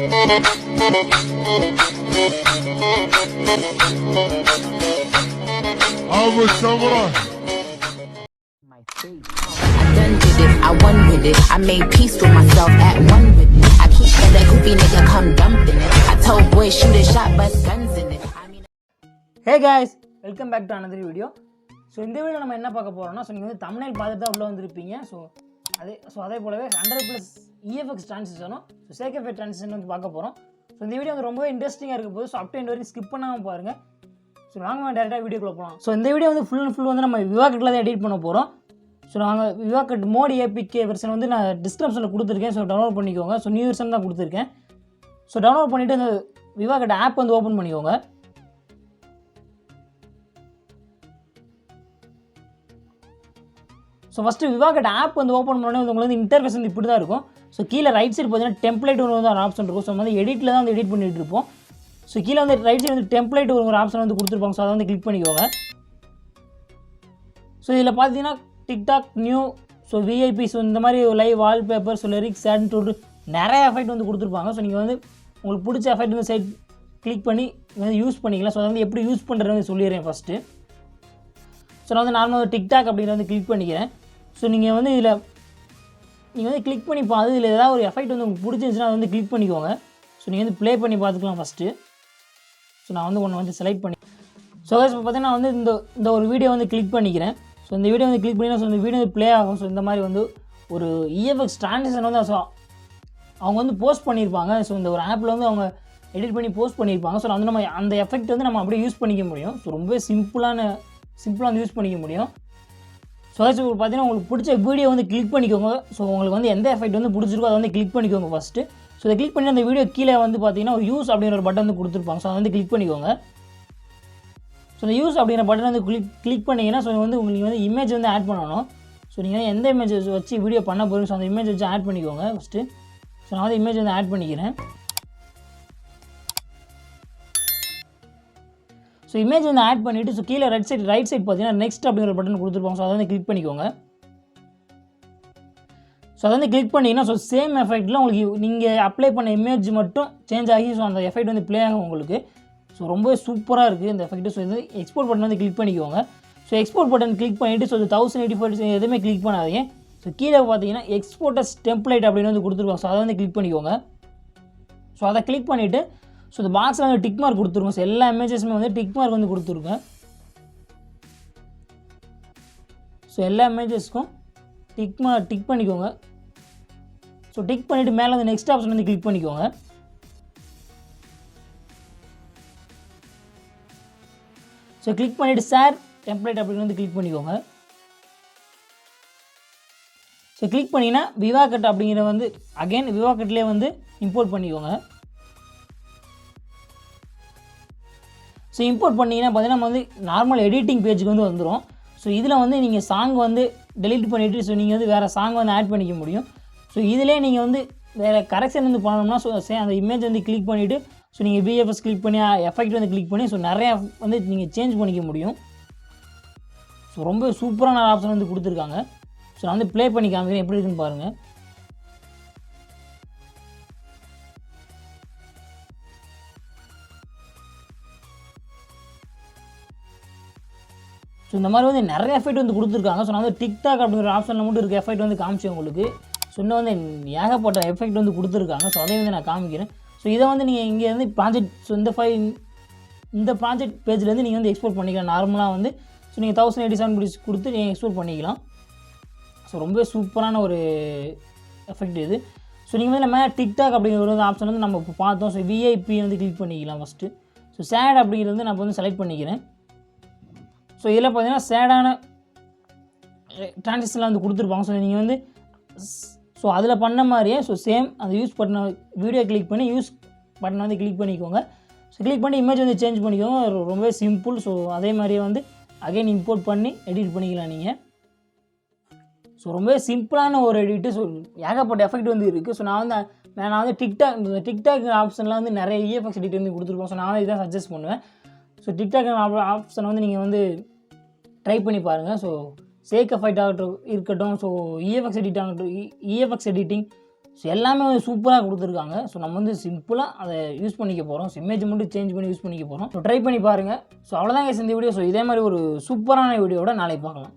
done did it, I won with it. I made peace with myself at one with it. I keep that goofy nigga come dumping it. I told boys shoot a shot, but guns in it. Hey guys, welcome back to another video. So இந்த video நம்ம என்ன பார்க்க போகிறோம்னா, so நீங்கள் வந்து thumbnail பார்த்துட்டு தான் உள்ளே வந்திருப்பீங்க. அதே போலவே 100+ EFX ட்ரான்சிஷனும் சேகஃபை ட்ரான்சிஷன் வந்து பார்க்க போகிறோம். ஸோ இந்த வீடியோ வந்து ரொம்பவே இன்ட்ரெஸ்டிங்காக இருக்க போது. ஸோ அப் டு எண்ட் வரைக்கும் ஸ்கிப் பண்ணாமல் பாருங்கள். ஸோ நாங்கள் டேரெக்டாக வீடியோக்குள்ளே போகலாம். ஸோ இந்த வீடியோ வந்து ஃபுல் அண்ட் ஃபுல் வந்து நம்ம விவாக்கட்டில் தான் எடிட் பண்ண போகிறோம். ஸோ நாங்கள் விவாக்கட் மோடி ஏபிகே வெர்ஷன் வந்து நான் டிஸ்கிரிப்ஷனில் கொடுத்துருக்கேன். ஸோ டவுன்லோட் பண்ணிக்கோங்க. ஸோ நியூ வெர்ஷன் தான் கொடுத்துருக்கேன். ஸோ டவுன்லோட் பண்ணிவிட்டு அந்த விவாக்கட் ஆப் வந்து ஓப்பன் பண்ணிக்கோங்க. ஸோ ஃபஸ்ட்டு விவாக்கட் ஆப் வந்து ஓப்பன் பண்ணோடனே உங்களுக்கு வந்து இன்டர்ஃபேஸ் வந்து இப்படி தான் இருக்கும். ஸோ கீழே ரைட் சைடு பார்த்தீங்கன்னா டெம்ப்ளேட் வந்து ஒரு ஆப்ஷன் இருக்கும். ஸோ வந்து எடிட்டில் தான் வந்து எடிட் பண்ணிகிட்டு இருப்போம். ஸோ கீழே வந்து ரைட் சைடு வந்து டெம்ப்ளேட் ஒரு ஆப்ஷன் வந்து கொடுத்துருப்பாங்க. ஸோ அதை வந்து கிளிக் பண்ணிக்கோங்க. ஸோ இதில் பார்த்தீங்கன்னா TikTok new, so VIP, so இந்த மாதிரி live wallpaper, so lyrics add சொல்லிட்டு நிறைய எஃபெக்ட் வந்து கொடுத்துருப்பாங்க. ஸோ நீங்கள் வந்து உங்களுக்கு பிடிச்ச எஃபெக்ட் வந்து சைட் கிளிக் பண்ணி வந்து யூஸ் பண்ணிக்கலாம். ஸோ அதை வந்து எப்படி யூஸ் பண்ணுறது சொல்லிடுறேன் ஃபஸ்ட்டு. ஸோ நான் வந்து நார்மலாக டிக்டாக் அப்படிங்கிற வந்து கிளிக் பண்ணிக்கிறேன். ஸோ நீங்கள் வந்து நீங்கள் வந்து கிளிக் பண்ணி பார்த்து இதில் ஏதாவது ஒரு எஃபெக்ட் வந்து உங்களுக்கு பிடிச்சிருந்துச்சுன்னா அதை வந்து கிளிக் பண்ணிக்கோங்க. ஸோ நீங்கள் வந்து ப்ளே பண்ணி பார்த்துக்கலாம் ஃபஸ்ட்டு. ஸோ நான் வந்து ஒன்று வந்து செலக்ட் பண்ணி, ஸோ இப்போ பார்த்தீங்கன்னா வந்து இந்த ஒரு வீடியோ வந்து கிளிக் பண்ணிக்கிறேன். ஸோ இந்த வீடியோ வந்து கிளிக் பண்ணிங்கன்னா ஸோ இந்த வீடியோ வந்து ப்ளே ஆகும். ஸோ இந்த மாதிரி வந்து ஒரு EFX ட்ரான்சிஷன் வந்து ஸோ அவங்க வந்து போஸ்ட் பண்ணியிருப்பாங்க. ஸோ இந்த ஒரு ஆப்பில் வந்து அவங்க எடிட் பண்ணி போஸ்ட் பண்ணியிருப்பாங்க. ஸோ வந்து நம்ம அந்த எஃபெக்ட் வந்து நம்ம அப்படியே யூஸ் பண்ணிக்க முடியும். ஸோ ரொம்பவே சிம்பிளாக வந்து யூஸ் பண்ணிக்க முடியும். ஸோ அதாச்சும் பார்த்தீங்கன்னா உங்களுக்கு பிடிச்ச வீடியோ வந்து கிளிக் பண்ணிக்கோங்க. ஸோ உங்களுக்கு வந்து எந்த எஃபெக்ட் வந்து பிடிச்சிருக்கோ அதை வந்து கிளிக் பண்ணிக்கோங்க ஃபஸ்ட்டு. ஸோ அதை கிளிக் பண்ணி அந்த வீடியோ கீழே வந்து பார்த்தீங்கன்னா ஒரு யூஸ் அப்படிங்கிற ஒரு பட்டன் வந்து கொடுத்துருப்பாங்க. ஸோ அதை வந்து கிளிக் பண்ணிக்கோங்க. ஸோ இந்த யூஸ் அப்படிங்கிற பட்டன் வந்து கிளிக் பண்ணிங்கன்னா ஸோ வந்து உங்களுக்கு வந்து இமேஜ் வந்து ஆட் பண்ணணும். ஸோ நீங்கள் எந்த இமேஜ் வச்சு வீடியோ பண்ண போகிறீங்க, ஸோ அந்த இமேஜ் வச்சு ஆட் பண்ணிக்கோங்க ஃபஸ்ட்டு. ஸோ நான் வந்து இமேஜ் வந்து ஆட் பண்ணிக்கிறேன். ஸோ இமேஜ் வந்து ஆட் பண்ணிவிட்டு ஸோ கீழே ரைட் சைடு பார்த்தீங்கன்னா நெக்ஸ்ட் அப்படிங்கிற பட்டன் கொடுத்துருப்பாங்க. ஸோ அதை வந்து கிளிக் பண்ணிக்கோங்க. ஸோ அதை வந்து கிளிக் பண்ணிங்கன்னா ஸோ சேம் எஃபெக்ட்டில் உங்களுக்கு நீங்கள் அப்ளை பண்ண இமேஜ் மட்டும் சேஞ்ச் ஆகி ஸோ அந்த எஃபெக்ட் வந்து ப்ளே ஆகும் உங்களுக்கு. ஸோ ரொம்பவே சூப்பராக இருக்குது இந்த எஃபெக்ட்டு. ஸோ இது எக்ஸ்போர்ட் பட்டன் வந்து கிளிக் பண்ணிக்கோங்க. ஸோ எக்ஸ்போர்ட் பட்டன் கிளிக் பண்ணிவிட்டு ஸோ 1080p எதுவுமே கிளிக் பண்ணாதீங்க. ஸோ கீழே பார்த்தீங்கன்னா எக்ஸ்போர்ட்டஸ் டெம்ப்ளேட் அப்படின்னு வந்து கொடுத்துருவாங்க. ஸோ அதை வந்து கிளிக் பண்ணிக்கோங்க. ஸோ அதை கிளிக் பண்ணிவிட்டு ஸோ இந்த பாக்ஸில் வந்து டிக் மார்க் கொடுத்துருங்க. ஸோ எல்லா இமேஜஸுமே வந்து டிக் மார்க் வந்து கொடுத்துருங்க. ஸோ எல்லா இமேஜஸ்க்கும் டிக் பண்ணிக்கோங்க. ஸோ டிக் பண்ணிவிட்டு மேலே வந்து நெக்ஸ்ட் ஆப்ஷன் வந்து கிளிக் பண்ணிக்கோங்க. ஸோ கிளிக் பண்ணிவிட்டு ஷேர் டெம்ப்ளேட் அப்படின்னு வந்து கிளிக் பண்ணிக்கோங்க. ஸோ கிளிக் பண்ணிங்கன்னா விவாக்கட் அப்படிங்கிற வந்து அகைன் விவாக்கட்லேயே வந்து இம்போர்ட் பண்ணிக்கோங்க. ஸோ இம்போர்ட் பண்ணிங்கன்னா பார்த்தீங்கன்னா நம்ம வந்து நார்மல் எடிட்டிங் பேஜுக்கு வந்து வந்துடும். ஸோ இதில் வந்து நீங்கள் சாங் வந்து டெலிட் பண்ணிவிட்டு ஸோ நீங்கள் வந்து வேறு சாங் வந்து ஆட் பண்ணிக்க முடியும். ஸோ இதிலே நீங்கள் வந்து வேறு கரெக்ஷன் வந்து பண்ணணும்னா ஸோ அந்த இமேஜ் வந்து கிளிக் பண்ணிவிட்டு ஸோ நீங்கள் VFX கிளிக் பண்ணி எஃபெக்ட் வந்து கிளிக் பண்ணி ஸோ நிறையா வந்து நீங்கள் சேஞ்ச் பண்ணிக்க முடியும். ஸோ ரொம்ப சூப்பரான ஆப்ஷன் வந்து கொடுத்துருக்காங்க. ஸோ நான் வந்து ப்ளே பண்ணி காமிக்கிறேன் எப்படி இருக்குன்னு பாருங்கள். ஸோ இந்த மாதிரி வந்து நிறைய எஃபெக்ட் வந்து கொடுத்துருக்காங்க. ஸோ நான் வந்து டிக்டாக் அப்படிங்கிற ஆப்ஷனில் மட்டும் இருக்க எஃபெக்ட் வந்து காமிச்சேன் உங்களுக்கு. ஸோ இன்னும் வந்து ஏகப்பட்ட எஃபெக்ட் வந்து கொடுத்துருக்காங்க. ஸோ அதையும் வந்து நான் காமிக்கிறேன். ஸோ இதை வந்து நீங்கள் இங்கே வந்து ப்ராஜெக்ட், ஸோ இந்த ப்ராஜெக்ட் பேஜ்லேருந்து நீங்கள் வந்து எக்ஸ்போர்ட் பண்ணிக்கலாம். நார்மலாக வந்து ஸோ நீங்கள் 1087 கொடுத்து நீங்கள் எக்ஸ்போர்ட் பண்ணிக்கலாம். ஸோ ரொம்ப சூப்பரான ஒரு எஃபெக்ட் இது. ஸோ நீங்கள் வந்து நம்ம டிக்டாக் அப்படிங்கிற ஒரு ஆப்ஷன் வந்து நம்ம இப்போ பார்த்தோம். ஸோ விஐபி வந்து கிளிக் பண்ணிக்கலாம் ஃபஸ்ட்டு. ஸோ சேட் அப்படிங்கிறது வந்து நான் வந்து செலக்ட் பண்ணிக்கிறேன். ஸோ இதில் பார்த்தீங்கன்னா சேடான ட்ரான்சிஷன்லாம் வந்து கொடுத்துருப்பாங்க. ஸோ நீங்கள் வந்து ஸோ அதில் பண்ண மாதிரியே ஸோ சேம் அந்த யூஸ் பட்டனை வீடியோ கிளிக் பண்ணி யூஸ் பட்டனை வந்து கிளிக் பண்ணிக்கோங்க. ஸோ கிளிக் பண்ணி இமேஜ் வந்து சேஞ்ச் பண்ணிக்கோங்க. ரொம்பவே சிம்பிள். ஸோ அதே மாதிரியே வந்து அகைன் இம்போர்ட் பண்ணி எடிட் பண்ணிக்கலாம் நீங்கள். ஸோ ரொம்பவே சிம்பிளான ஒரு எடிட்டு. ஸோ ஏகப்பட்ட எஃபெக்ட் வந்து இருக்குது. ஸோ நான் வந்து டிக்டாக் ஆப்ஷன்லாம் வந்து நிறைய EFX எடிட் வந்து கொடுத்துருப்போம். ஸோ நான் வந்து இதான் சஜஸ்ட் பண்ணுவேன். ஸோ டிக்டாக் ஆப்ஷனை வந்து நீங்கள் வந்து ட்ரை பண்ணி பாருங்கள். ஸோ சேக் எஃபெக்ட் இருக்கட்டும், ஸோ EFX எடிட் ஆகட்டும், EFX எடிட்டிங், ஸோ எல்லாமே சூப்பராக கொடுத்துருக்காங்க. ஸோ நம்ம வந்து சிம்பிளாக அதை யூஸ் பண்ணிக்க போகிறோம். இமேஜ் மட்டும் சேஞ்ச் பண்ணி யூஸ் பண்ணிக்க போகிறோம். ஸோ ட்ரை பண்ணி பாருங்கள். ஸோ அவ்வளோதான் இந்த வீடியோ. ஸோ இதே மாதிரி ஒரு சூப்பரான வீடியோவோட நாளைக்கு பார்க்கலாம்.